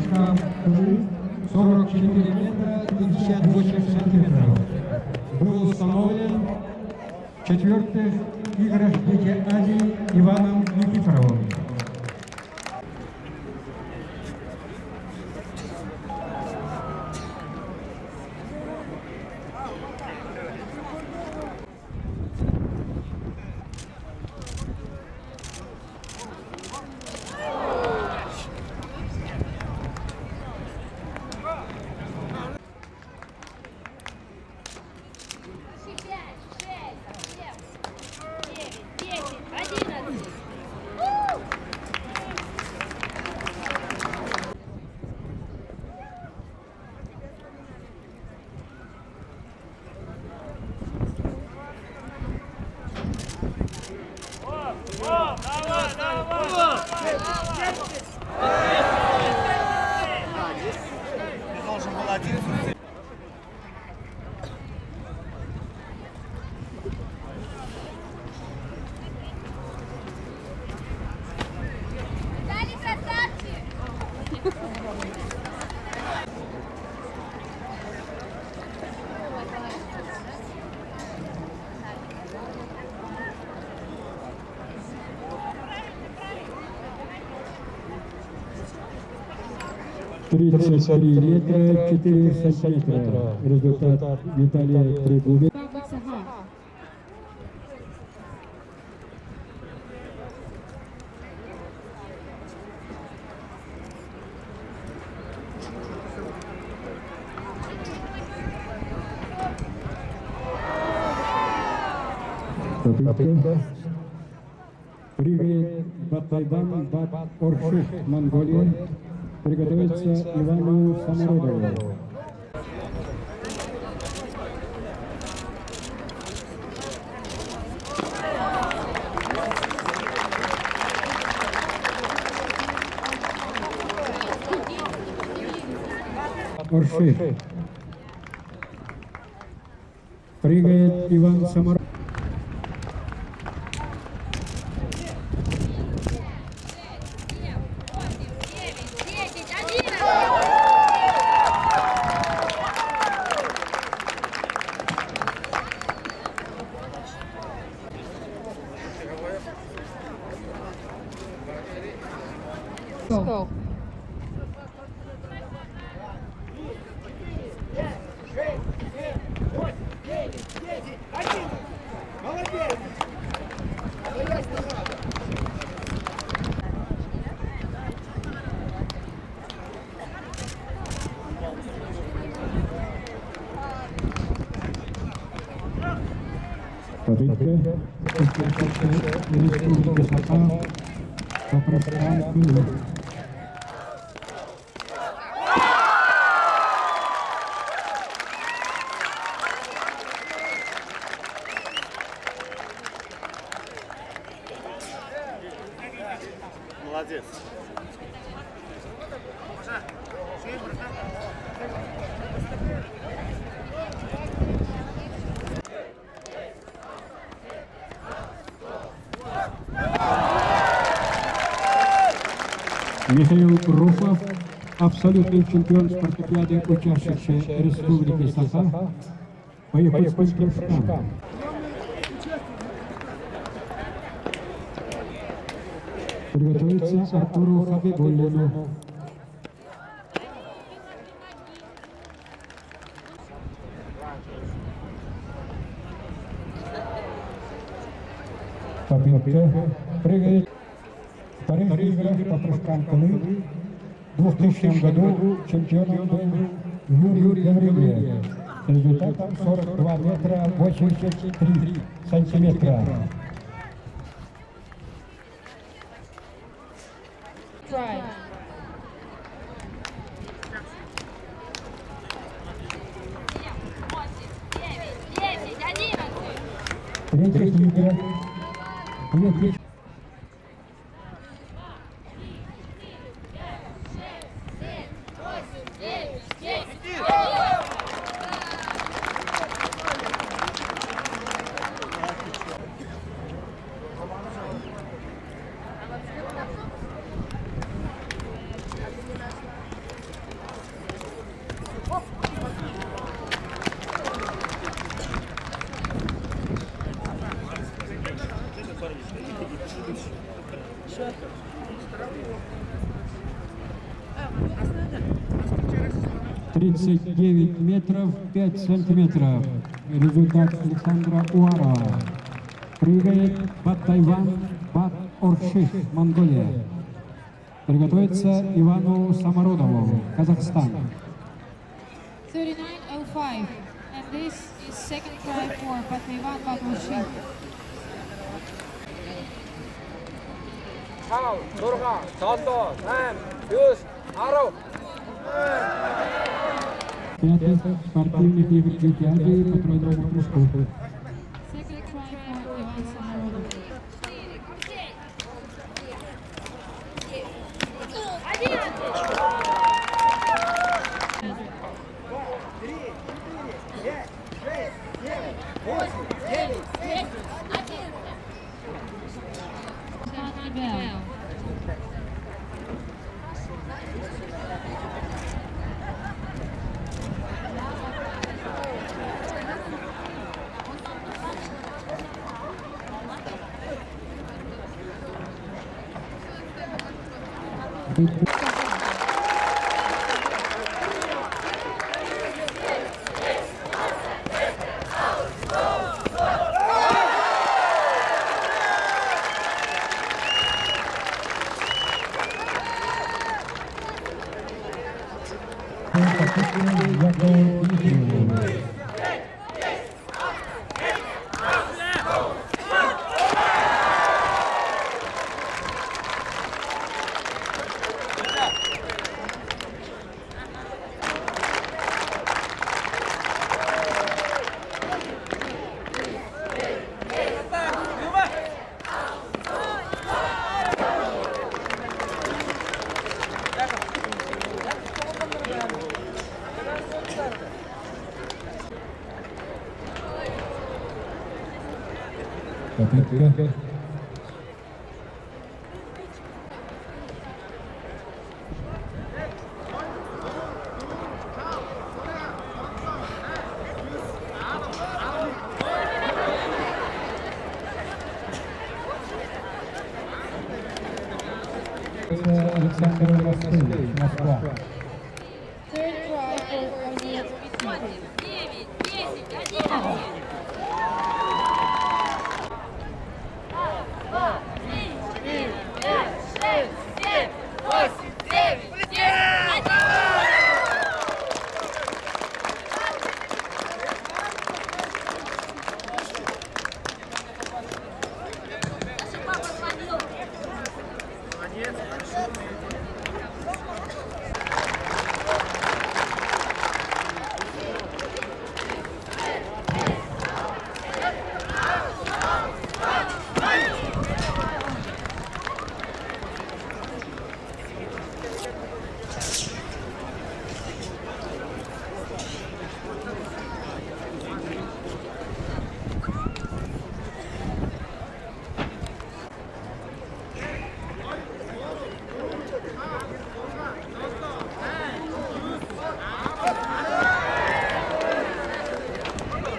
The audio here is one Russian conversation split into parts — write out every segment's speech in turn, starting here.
прыжкам 44 метра 58 сантиметров. Был установлен в четвертых играх «Дети Азии» Иваном Никифоровым. Три метра 4 сантиметра. Результат Виталия Трегубин. Попытка. Прыгает Батайбан Бат Орших, Монголия. Приготовиться Ивану Самородову. Орших. Прыгает Иван Самородов. Go. Попытка. Республика Саха. Попространству. Молодец. Михаил Руфов, абсолютный чемпион спартакиады, учащийся Республики Саха по якутским прыжкам. Приготовиться Артуру Хабибуллину. Попытка. Прыгает. В Парижских играх по прыжкам Колы в 2000 году чемпионом был Юрий Гаврилев. Результатом 42 метра 83 сантиметра. Try. Третья книга. «39 метров 5 сантиметров». Результат Александра Уарова. Прыгает Бат-Тайван, Бат-Орших, Монголия. Приготовиться Ивану Самородову, Казахстан. 39.05. And this is second try for Batayvan Batoshi. Хау, дурга, солдо, нам, юз, ару. Пятый спортивных игр Азии по тройному кружку. Second try for Ivan Samorodov. Bell. Попытка. Александр Васильевич, Москва. Third try for Arnett Dmitry.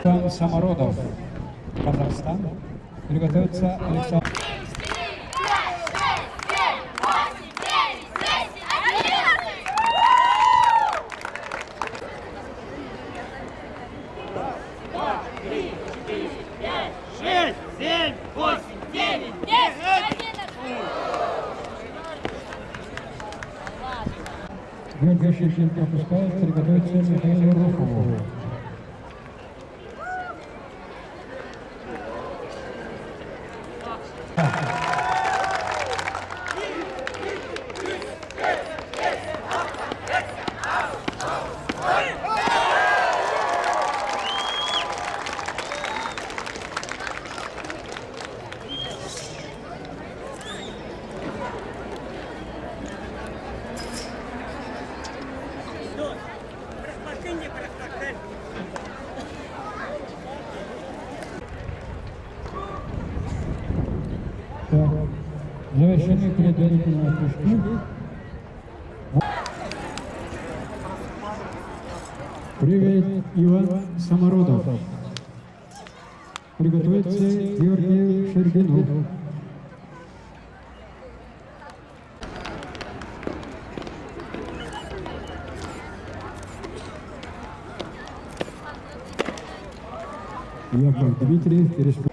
Иван Самородов, Казахстан. Приготовится Александр. Георгий Шевченко опускает, приготовится Михаилу Рухову. Завершение предварительного прыжки. Прыгает Иван Самородов. Приготовится Георгий Шергинов, Яков Дмитриев, республика.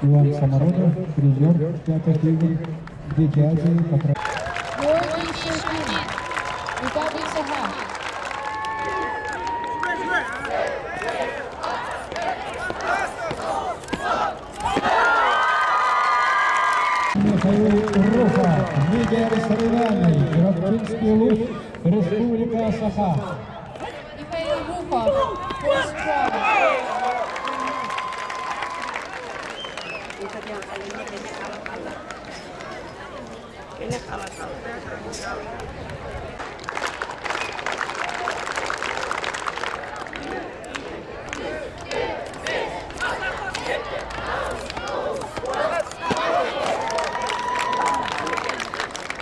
Иван Самородов, призер 5-х игр Дети Азии по Георгий Шерпин. Виталий Саха. Михаил Руфа, лидер соревнований, Грабчинский луг, Республика Саха. Михаил Рухов. First try.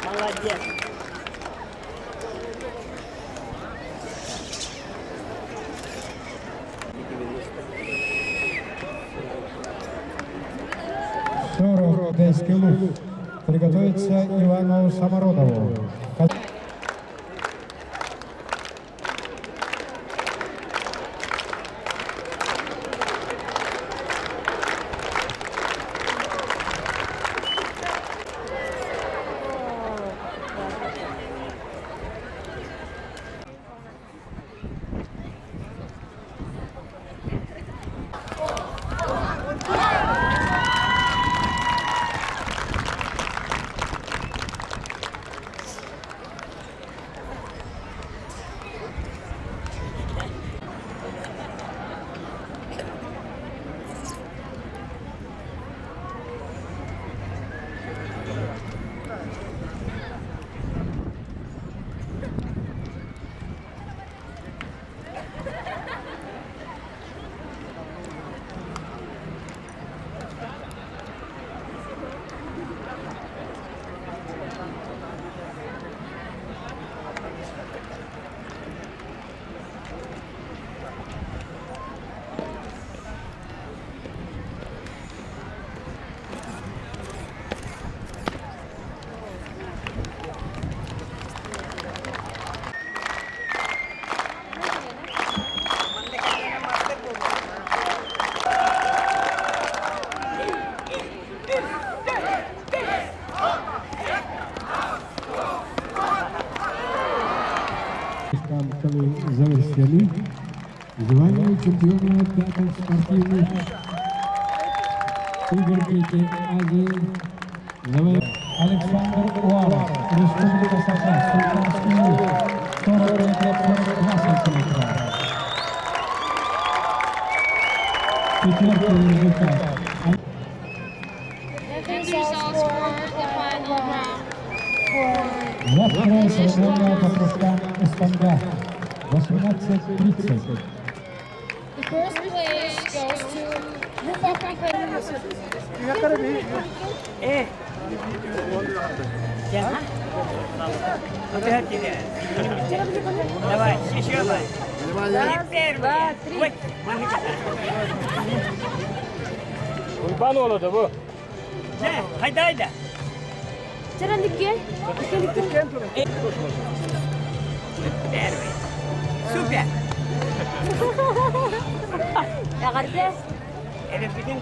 Молодец. 40 Одесский луг. Приготовиться Ивану Самородову. Стартовые завершены. Звание чемпиона 5-х спортивных игр Дети Азии. Александр Уалов, Республика Саха, Султанский луг, 40 метров 42 сантиметра. Четвертый результат. And results for the final round for Завтра церемония по кружкам СПНГ. 18:30. the first place goes to Rupa Mихаил. Давай, еще бы. И первый. Ой, Ульбануло да bu. Haydi haydi. Первый. Супер. Ya kardeş. Evet, bikin